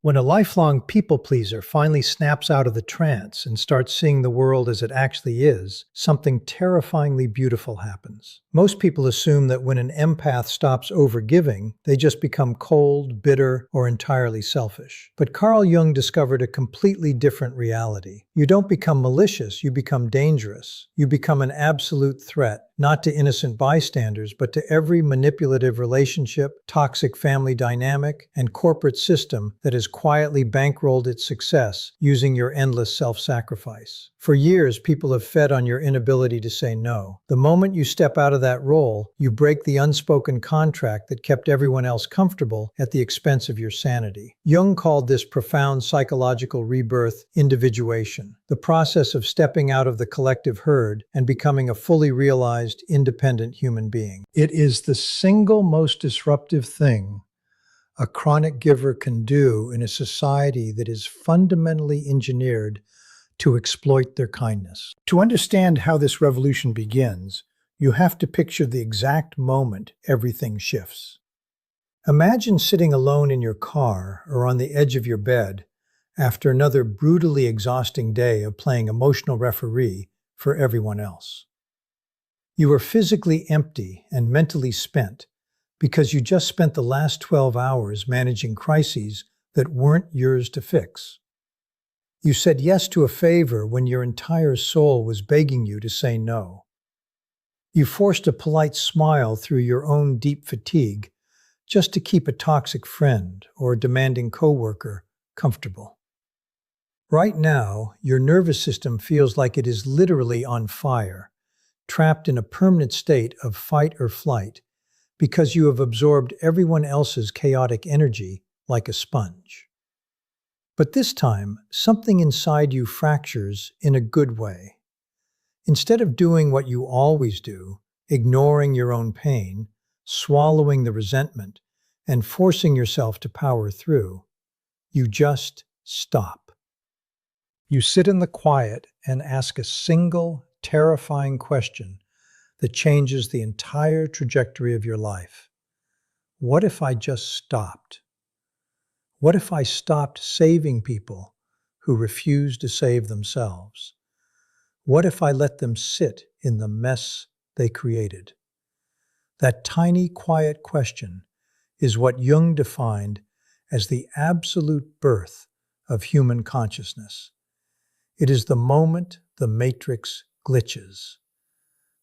When a lifelong people pleaser finally snaps out of the trance and starts seeing the world as it actually is, something terrifyingly beautiful happens. Most people assume that when an empath stops overgiving, they just become cold, bitter, or entirely selfish. But Carl Jung discovered a completely different reality. You don't become malicious, you become dangerous. You become an absolute threat, not to innocent bystanders, but to every manipulative relationship, toxic family dynamic, and corporate system that has quietly bankrolled its success using your endless self-sacrifice. For years, people have fed on your inability to say no. The moment you step out of that role, you break the unspoken contract that kept everyone else comfortable at the expense of your sanity. Jung called this profound psychological rebirth individuation, the process of stepping out of the collective herd and becoming a fully realized, independent human being. It is the single most disruptive thing a chronic giver can do in a society that is fundamentally engineered to exploit their kindness. To understand how this revolution begins, you have to picture the exact moment everything shifts. Imagine sitting alone in your car or on the edge of your bed after another brutally exhausting day of playing emotional referee for everyone else. You are physically empty and mentally spent because you just spent the last 12 hours managing crises that weren't yours to fix. You said yes to a favor when your entire soul was begging you to say no. You forced a polite smile through your own deep fatigue just to keep a toxic friend or a demanding coworker comfortable. Right now, your nervous system feels like it is literally on fire, trapped in a permanent state of fight or flight, because you have absorbed everyone else's chaotic energy like a sponge. But this time, something inside you fractures in a good way. Instead of doing what you always do, ignoring your own pain, swallowing the resentment, and forcing yourself to power through, you just stop. You sit in the quiet and ask a single, terrifying question that changes the entire trajectory of your life. What if I just stopped? What if I stopped saving people who refuse to save themselves? What if I let them sit in the mess they created? That tiny, quiet question is what Jung defined as the absolute birth of human consciousness. It is the moment the matrix glitches.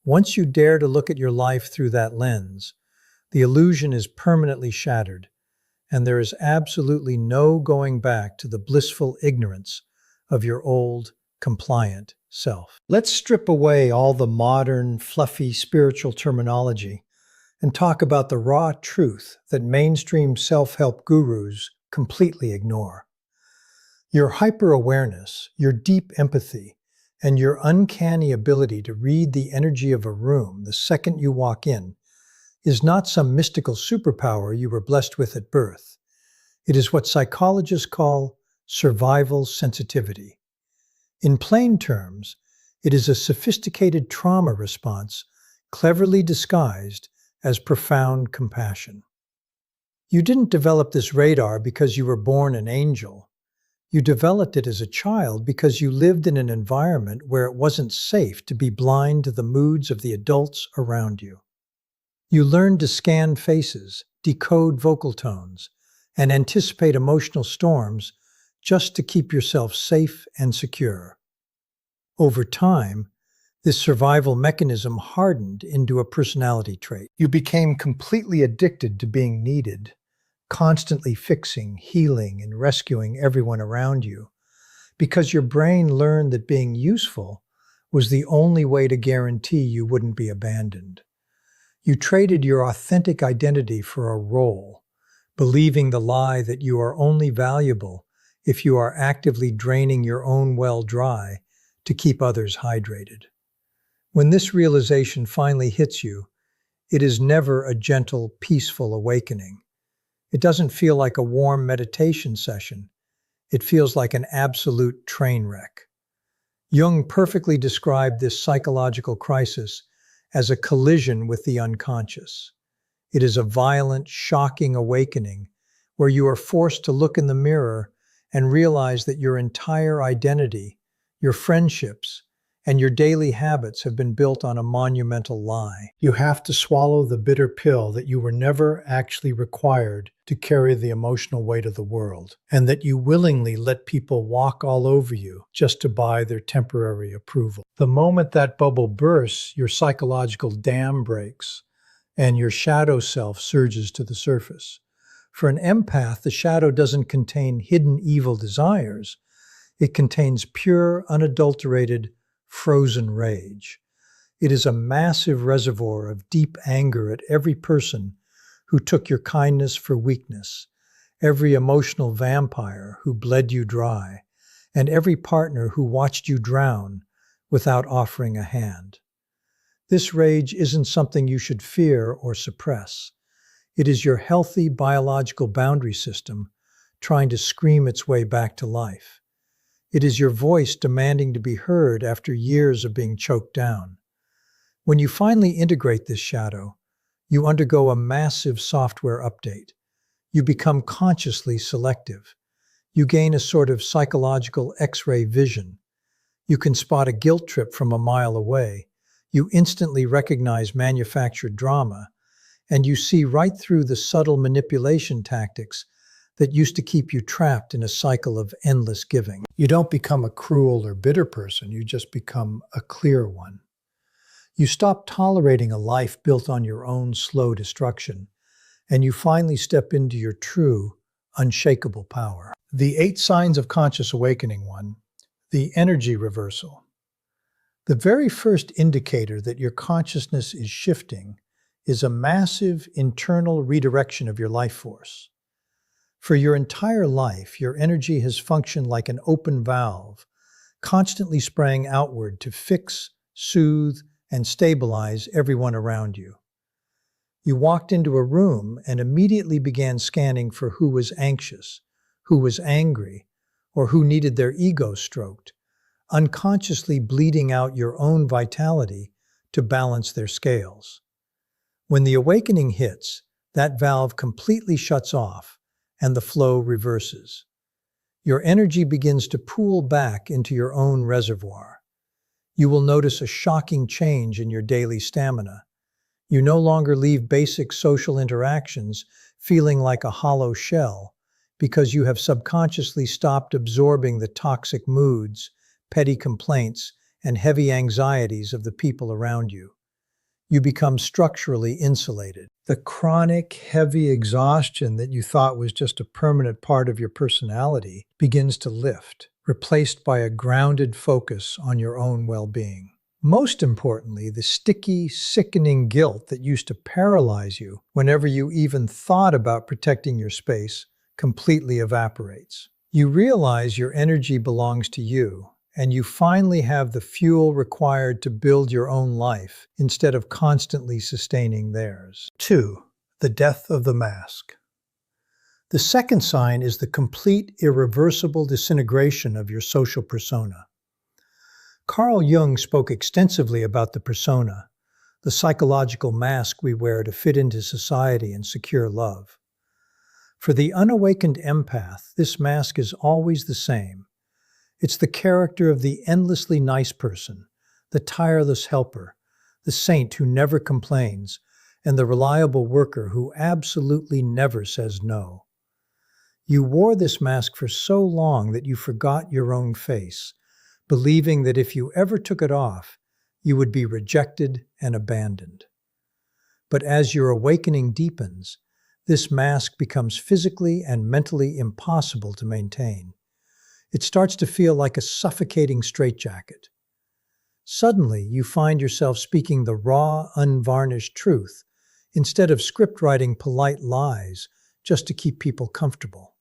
Once you dare to look at your life through that lens, the illusion is permanently shattered, and there is absolutely no going back to the blissful ignorance of your old, compliant self. Let's strip away all the modern, fluffy spiritual terminology and talk about the raw truth that mainstream self-help gurus completely ignore. Your hyper-awareness, your deep empathy, and your uncanny ability to read the energy of a room the second you walk in is not some mystical superpower you were blessed with at birth. It is what psychologists call survival sensitivity. In plain terms, it is a sophisticated trauma response cleverly disguised as profound compassion. You didn't develop this radar because you were born an angel. You developed it as a child because you lived in an environment where it wasn't safe to be blind to the moods of the adults around you. You learned to scan faces, decode vocal tones, and anticipate emotional storms just to keep yourself safe and secure. Over time, this survival mechanism hardened into a personality trait. You became completely addicted to being needed, constantly fixing, healing, and rescuing everyone around you, because your brain learned that being useful was the only way to guarantee you wouldn't be abandoned. You traded your authentic identity for a role, believing the lie that you are only valuable if you are actively draining your own well dry to keep others hydrated. When this realization finally hits you, it is never a gentle, peaceful awakening. It doesn't feel like a warm meditation session. It feels like an absolute train wreck. Jung perfectly described this psychological crisis as a collision with the unconscious. It is a violent, shocking awakening where you are forced to look in the mirror and realize that your entire identity, your friendships, and your daily habits have been built on a monumental lie. You have to swallow the bitter pill that you were never actually required to carry the emotional weight of the world, and that you willingly let people walk all over you just to buy their temporary approval. The moment that bubble bursts, your psychological dam breaks, and your shadow self surges to the surface. For an empath, the shadow doesn't contain hidden evil desires. It contains pure, unadulterated, frozen rage. It is a massive reservoir of deep anger at every person who took your kindness for weakness, every emotional vampire who bled you dry, and every partner who watched you drown without offering a hand. This rage isn't something you should fear or suppress. It is your healthy biological boundary system trying to scream its way back to life. It is your voice demanding to be heard after years of being choked down. When you finally integrate this shadow, you undergo a massive software update. You become consciously selective. You gain a sort of psychological X-ray vision. You can spot a guilt trip from a mile away. You instantly recognize manufactured drama, and you see right through the subtle manipulation tactics that used to keep you trapped in a cycle of endless giving. You don't become a cruel or bitter person, you just become a clear one. You stop tolerating a life built on your own slow destruction, and you finally step into your true, unshakable power. The 8 signs of conscious awakening. 1. The energy reversal. The very first indicator that your consciousness is shifting is a massive internal redirection of your life force. For your entire life, your energy has functioned like an open valve, constantly spraying outward to fix, soothe, and stabilize everyone around you. You walked into a room and immediately began scanning for who was anxious, who was angry, or who needed their ego stroked, unconsciously bleeding out your own vitality to balance their scales. When the awakening hits, that valve completely shuts off, and the flow reverses. Your energy begins to pool back into your own reservoir. You will notice a shocking change in your daily stamina. You no longer leave basic social interactions feeling like a hollow shell because you have subconsciously stopped absorbing the toxic moods, petty complaints, and heavy anxieties of the people around you. You become structurally insulated. The chronic, heavy exhaustion that you thought was just a permanent part of your personality begins to lift, replaced by a grounded focus on your own well-being. Most importantly, the sticky, sickening guilt that used to paralyze you whenever you even thought about protecting your space completely evaporates. You realize your energy belongs to you, and you finally have the fuel required to build your own life instead of constantly sustaining theirs. 2. The death of the mask. The second sign is the complete, irreversible disintegration of your social persona. Carl Jung spoke extensively about the persona, the psychological mask we wear to fit into society and secure love. For the unawakened empath, this mask is always the same. It's the character of the endlessly nice person, the tireless helper, the saint who never complains, and the reliable worker who absolutely never says no. You wore this mask for so long that you forgot your own face, believing that if you ever took it off, you would be rejected and abandoned. But as your awakening deepens, this mask becomes physically and mentally impossible to maintain. It starts to feel like a suffocating straitjacket. Suddenly, you find yourself speaking the raw, unvarnished truth instead of script writing polite lies just to keep people comfortable.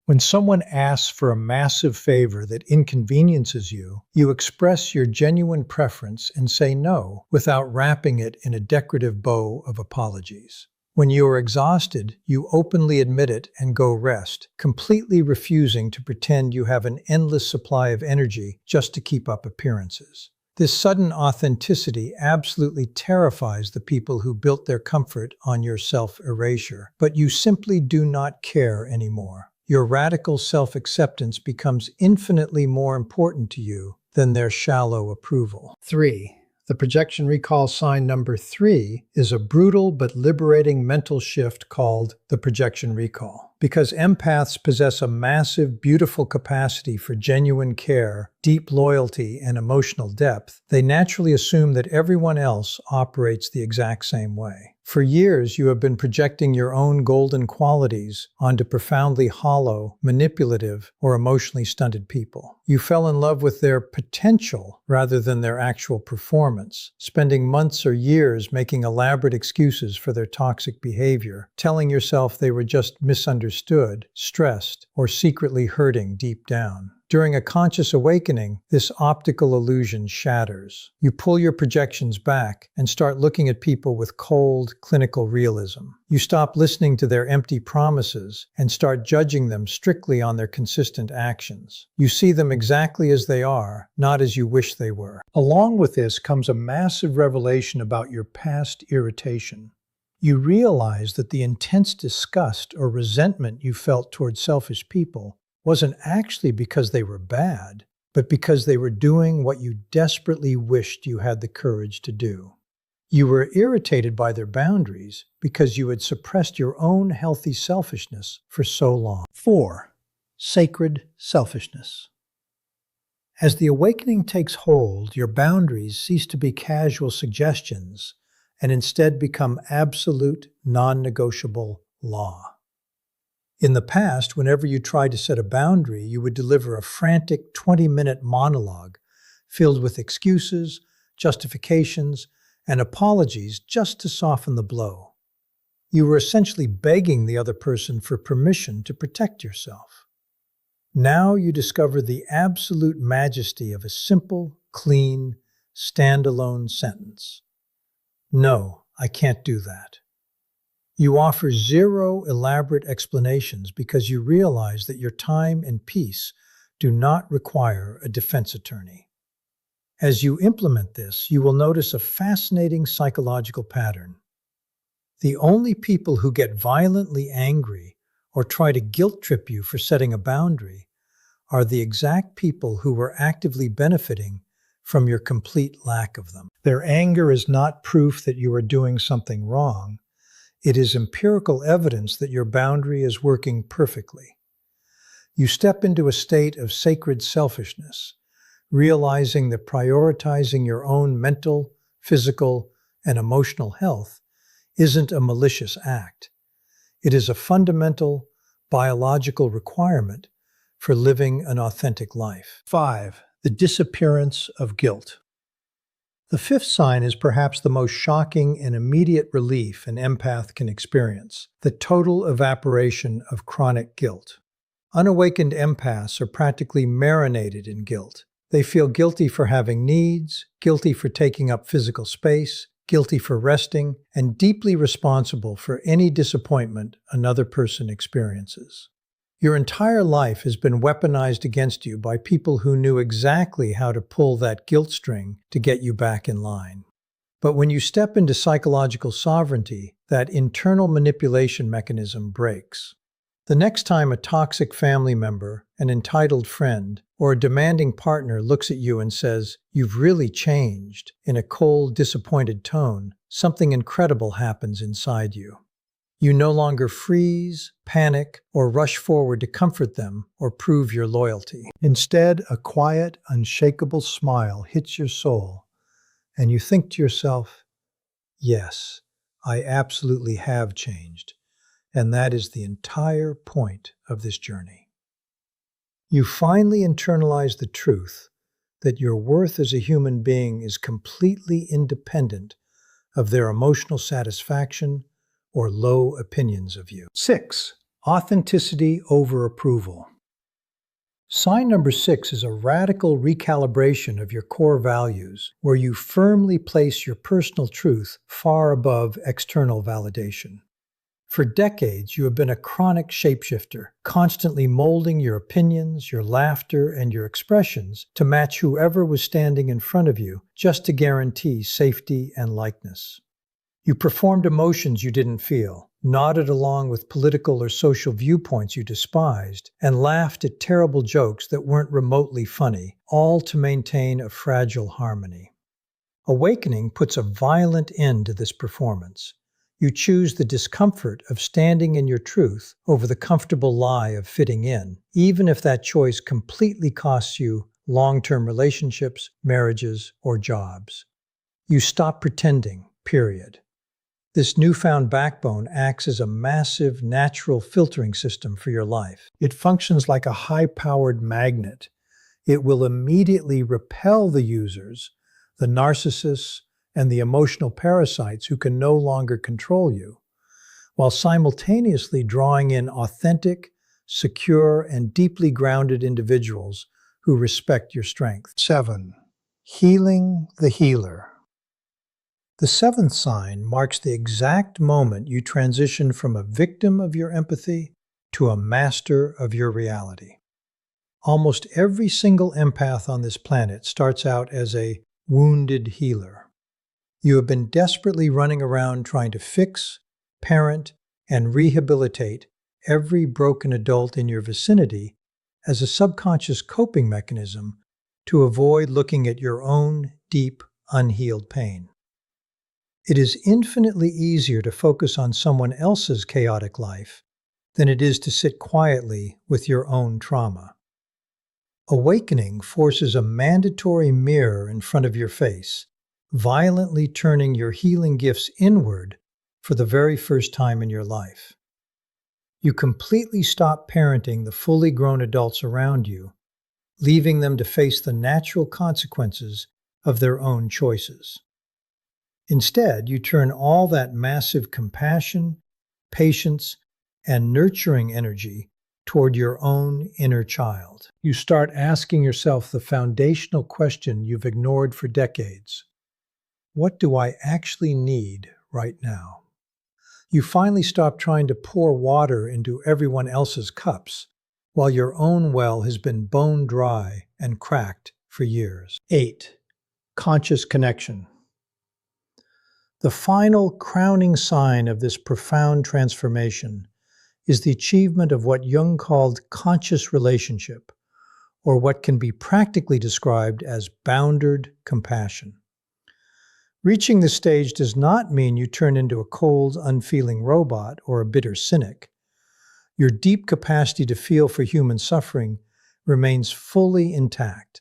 When someone asks for a massive favor that inconveniences you, you express your genuine preference and say no without wrapping it in a decorative bow of apologies. When you are exhausted, you openly admit it and go rest, completely refusing to pretend you have an endless supply of energy just to keep up appearances. This sudden authenticity absolutely terrifies the people who built their comfort on your self-erasure, but you simply do not care anymore. Your radical self-acceptance becomes infinitely more important to you than their shallow approval. 3. The projection recall sign number 3 is a brutal but liberating mental shift called the projection recall. Because empaths possess a massive, beautiful capacity for genuine care, deep loyalty, and emotional depth, they naturally assume that everyone else operates the exact same way. For years, you have been projecting your own golden qualities onto profoundly hollow, manipulative, or emotionally stunted people. You fell in love with their potential rather than their actual performance, spending months or years making elaborate excuses for their toxic behavior, telling yourself they were just misunderstood, stressed, or secretly hurting deep down. During a conscious awakening, this optical illusion shatters. You pull your projections back and start looking at people with cold, clinical realism. You stop listening to their empty promises and start judging them strictly on their consistent actions. You see them exactly as they are, not as you wish they were. Along with this comes a massive revelation about your past irritation. You realize that the intense disgust or resentment you felt towards selfish people wasn't actually because they were bad, but because they were doing what you desperately wished you had the courage to do. You were irritated by their boundaries because you had suppressed your own healthy selfishness for so long. 4. Sacred selfishness. As the awakening takes hold, your boundaries cease to be casual suggestions and instead become absolute, non-negotiable law. In the past, whenever you tried to set a boundary, you would deliver a frantic 20-minute monologue filled with excuses, justifications, and apologies just to soften the blow. You were essentially begging the other person for permission to protect yourself. Now you discover the absolute majesty of a simple, clean, standalone sentence. No, I can't do that. You offer zero elaborate explanations because you realize that your time and peace do not require a defense attorney. As you implement this, you will notice a fascinating psychological pattern. The only people who get violently angry or try to guilt trip you for setting a boundary are the exact people who were actively benefiting from your complete lack of them. Their anger is not proof that you are doing something wrong. It is empirical evidence that your boundary is working perfectly. You step into a state of sacred selfishness, realizing that prioritizing your own mental, physical, and emotional health isn't a malicious act. It is a fundamental, biological requirement for living an authentic life. 5. The disappearance of guilt. The 5th sign is perhaps the most shocking and immediate relief an empath can experience: the total evaporation of chronic guilt. Unawakened empaths are practically marinated in guilt. They feel guilty for having needs, guilty for taking up physical space, guilty for resting, and deeply responsible for any disappointment another person experiences. Your entire life has been weaponized against you by people who knew exactly how to pull that guilt string to get you back in line. But when you step into psychological sovereignty, that internal manipulation mechanism breaks. The next time a toxic family member, an entitled friend, or a demanding partner looks at you and says, "You've really changed," in a cold, disappointed tone, something incredible happens inside you. You no longer freeze, panic, or rush forward to comfort them or prove your loyalty. Instead, a quiet, unshakable smile hits your soul, and you think to yourself, yes, I absolutely have changed, and that is the entire point of this journey. You finally internalize the truth that your worth as a human being is completely independent of their emotional satisfaction or low opinions of you. 6. Authenticity over approval. Sign number 6 is a radical recalibration of your core values, where you firmly place your personal truth far above external validation. For decades, you have been a chronic shapeshifter, constantly molding your opinions, your laughter, and your expressions to match whoever was standing in front of you, just to guarantee safety and likeness. You performed emotions you didn't feel, nodded along with political or social viewpoints you despised, and laughed at terrible jokes that weren't remotely funny, all to maintain a fragile harmony. Awakening puts a violent end to this performance. You choose the discomfort of standing in your truth over the comfortable lie of fitting in, even if that choice completely costs you long-term relationships, marriages, or jobs. You stop pretending, period. This newfound backbone acts as a massive natural filtering system for your life. It functions like a high-powered magnet. It will immediately repel the users, the narcissists, and the emotional parasites who can no longer control you, while simultaneously drawing in authentic, secure, and deeply grounded individuals who respect your strength. 7. Healing the healer. The seventh sign marks the exact moment you transition from a victim of your empathy to a master of your reality. Almost every single empath on this planet starts out as a wounded healer. You have been desperately running around trying to fix, parent, and rehabilitate every broken adult in your vicinity as a subconscious coping mechanism to avoid looking at your own deep, unhealed pain. It is infinitely easier to focus on someone else's chaotic life than it is to sit quietly with your own trauma. Awakening forces a mandatory mirror in front of your face, violently turning your healing gifts inward for the very first time in your life. You completely stop parenting the fully grown adults around you, leaving them to face the natural consequences of their own choices. Instead, you turn all that massive compassion, patience, and nurturing energy toward your own inner child. You start asking yourself the foundational question you've ignored for decades. What do I actually need right now? You finally stop trying to pour water into everyone else's cups, while your own well has been bone dry and cracked for years. 8. Conscious connection. The final crowning sign of this profound transformation is the achievement of what Jung called conscious relationship, or what can be practically described as bounded compassion. Reaching this stage does not mean you turn into a cold, unfeeling robot or a bitter cynic. Your deep capacity to feel for human suffering remains fully intact,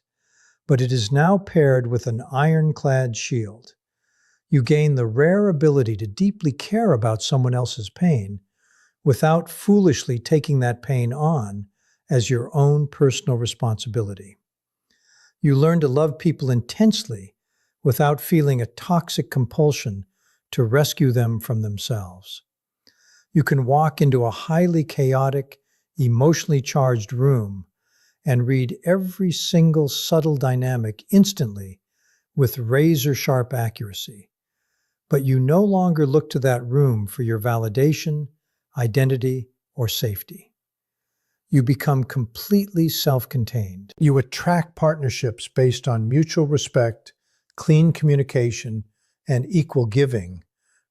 but it is now paired with an ironclad shield. You gain the rare ability to deeply care about someone else's pain without foolishly taking that pain on as your own personal responsibility. You learn to love people intensely without feeling a toxic compulsion to rescue them from themselves. You can walk into a highly chaotic, emotionally charged room and read every single subtle dynamic instantly with razor-sharp accuracy. But you no longer look to that room for your validation, identity, or safety. You become completely self-contained. You attract partnerships based on mutual respect, clean communication, and equal giving,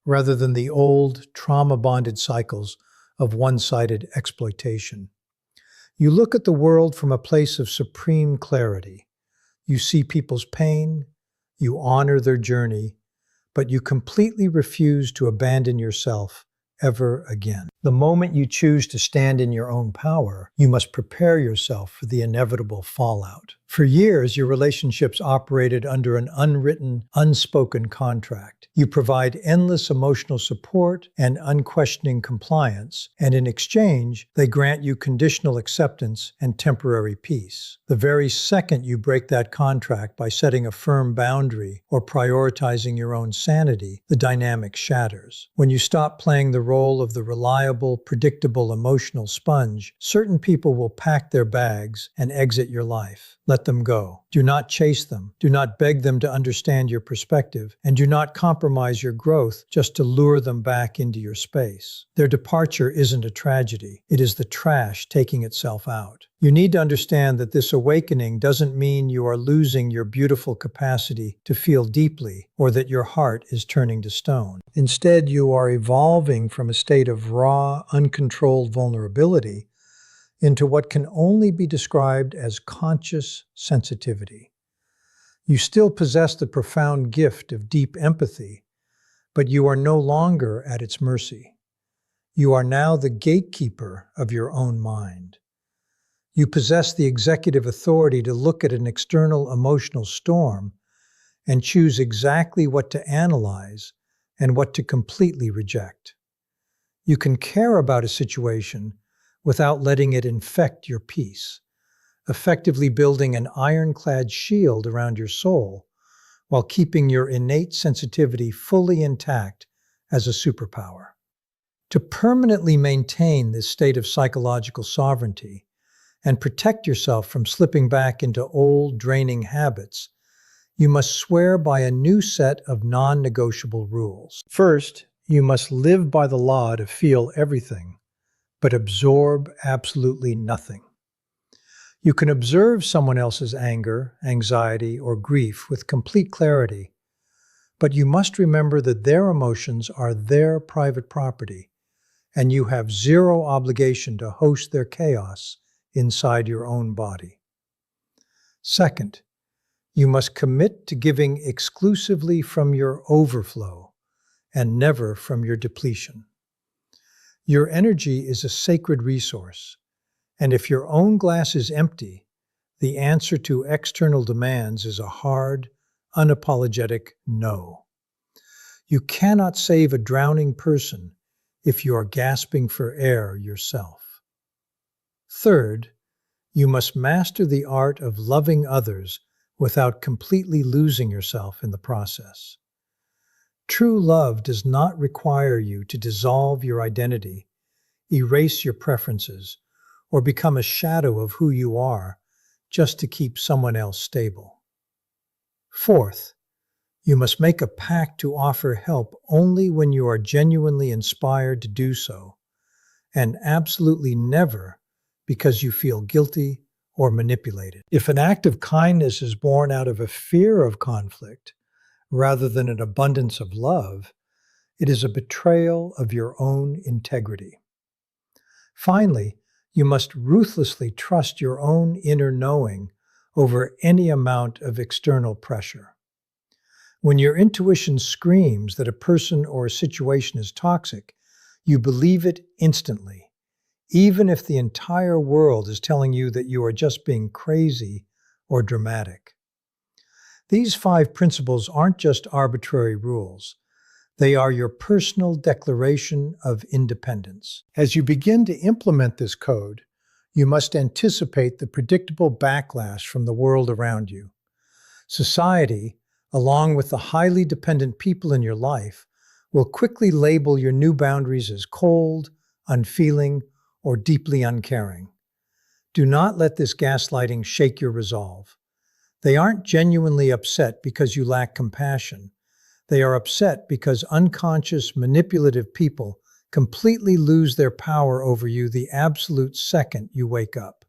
rather than the old, trauma-bonded cycles of one-sided exploitation. You look at the world from a place of supreme clarity. You see people's pain, you honor their journey, but you completely refuse to abandon yourself ever again. The moment you choose to stand in your own power, you must prepare yourself for the inevitable fallout. For years, your relationships operated under an unwritten, unspoken contract. You provide endless emotional support and unquestioning compliance, and in exchange, they grant you conditional acceptance and temporary peace. The very second you break that contract by setting a firm boundary or prioritizing your own sanity, the dynamic shatters. When you stop playing the role of the reliable, predictable emotional sponge, certain people will pack their bags and exit your life. Let them go. Do not chase them. Do not beg them to understand your perspective, and do not compromise your growth just to lure them back into your space. Their departure isn't a tragedy. It is the trash taking itself out. You need to understand that this awakening doesn't mean you are losing your beautiful capacity to feel deeply or that your heart is turning to stone. Instead, you are evolving from a state of raw, uncontrolled vulnerability into what can only be described as conscious sensitivity. You still possess the profound gift of deep empathy, but you are no longer at its mercy. You are now the gatekeeper of your own mind. You possess the executive authority to look at an external emotional storm and choose exactly what to analyze and what to completely reject. You can care about a situation without letting it infect your peace, effectively building an ironclad shield around your soul while keeping your innate sensitivity fully intact as a superpower. To permanently maintain this state of psychological sovereignty and protect yourself from slipping back into old, draining habits, you must swear by a new set of non-negotiable rules. First, you must live by the law to feel everything, but absorb absolutely nothing. You can observe someone else's anger, anxiety, or grief with complete clarity, but you must remember that their emotions are their private property, and you have zero obligation to host their chaos inside your own body. Second, you must commit to giving exclusively from your overflow and never from your depletion. Your energy is a sacred resource, and if your own glass is empty, the answer to external demands is a hard, unapologetic no. You cannot save a drowning person if you are gasping for air yourself. Third, you must master the art of loving others without completely losing yourself in the process. True love does not require you to dissolve your identity, erase your preferences, or become a shadow of who you are just to keep someone else stable. Fourth, you must make a pact to offer help only when you are genuinely inspired to do so, and absolutely never because you feel guilty or manipulated. If an act of kindness is born out of a fear of conflict rather than an abundance of love, it is a betrayal of your own integrity. Finally, you must ruthlessly trust your own inner knowing over any amount of external pressure. When your intuition screams that a person or a situation is toxic, you believe it instantly, even if the entire world is telling you that you are just being crazy or dramatic. These 5 principles aren't just arbitrary rules. They are your personal declaration of independence. As you begin to implement this code, you must anticipate the predictable backlash from the world around you. Society, along with the highly dependent people in your life, will quickly label your new boundaries as cold, unfeeling, or deeply uncaring. Do not let this gaslighting shake your resolve. They aren't genuinely upset because you lack compassion. They are upset because unconscious, manipulative people completely lose their power over you the absolute second you wake up.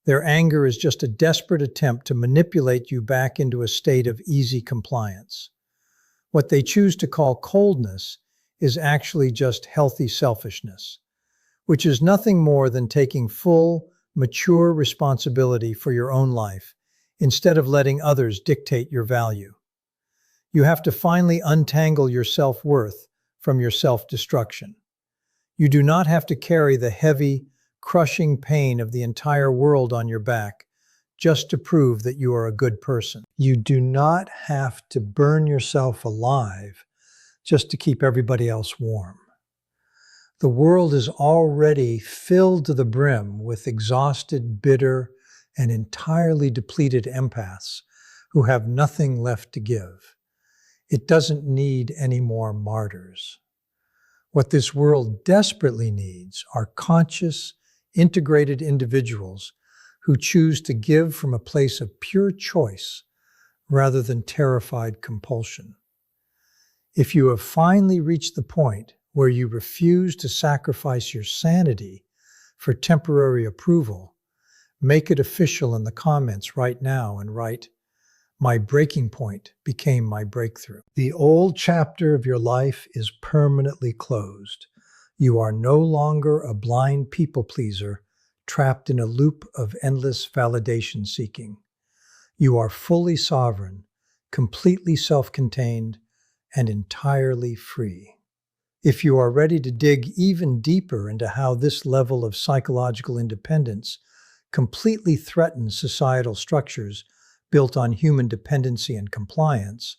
Their anger is just a desperate attempt to manipulate you back into a state of easy compliance. What they choose to call coldness is actually just healthy selfishness, which is nothing more than taking full, mature responsibility for your own life instead of letting others dictate your value. You have to finally untangle your self-worth from your self-destruction. You do not have to carry the heavy, crushing pain of the entire world on your back just to prove that you are a good person. You do not have to burn yourself alive just to keep everybody else warm. The world is already filled to the brim with exhausted, bitter, and entirely depleted empaths who have nothing left to give. It doesn't need any more martyrs. What this world desperately needs are conscious, integrated individuals who choose to give from a place of pure choice rather than terrified compulsion. If you have finally reached the point where you refuse to sacrifice your sanity for temporary approval, Make it official in the comments right now and write, "My breaking point became my breakthrough." The old chapter of your life is permanently closed. You are no longer a blind people pleaser trapped in a loop of endless validation seeking. You are fully sovereign, completely self-contained, and entirely free. If you are ready to dig even deeper into how this level of psychological independence completely threatens societal structures built on human dependency and compliance,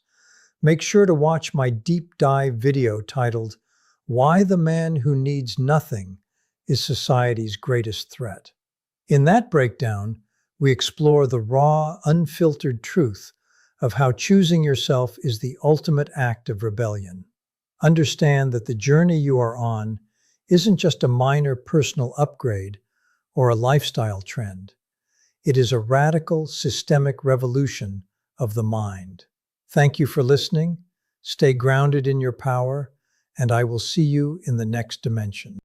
make sure to watch my deep dive video titled, "Why the Man Who Needs Nothing is Society's Greatest Threat." In that breakdown, we explore the raw, unfiltered truth of how choosing yourself is the ultimate act of rebellion. Understand that the journey you are on isn't just a minor personal upgrade or a lifestyle trend. It is a radical, systemic revolution of the mind. Thank you for listening. Stay grounded in your power, and I will see you in the next dimension.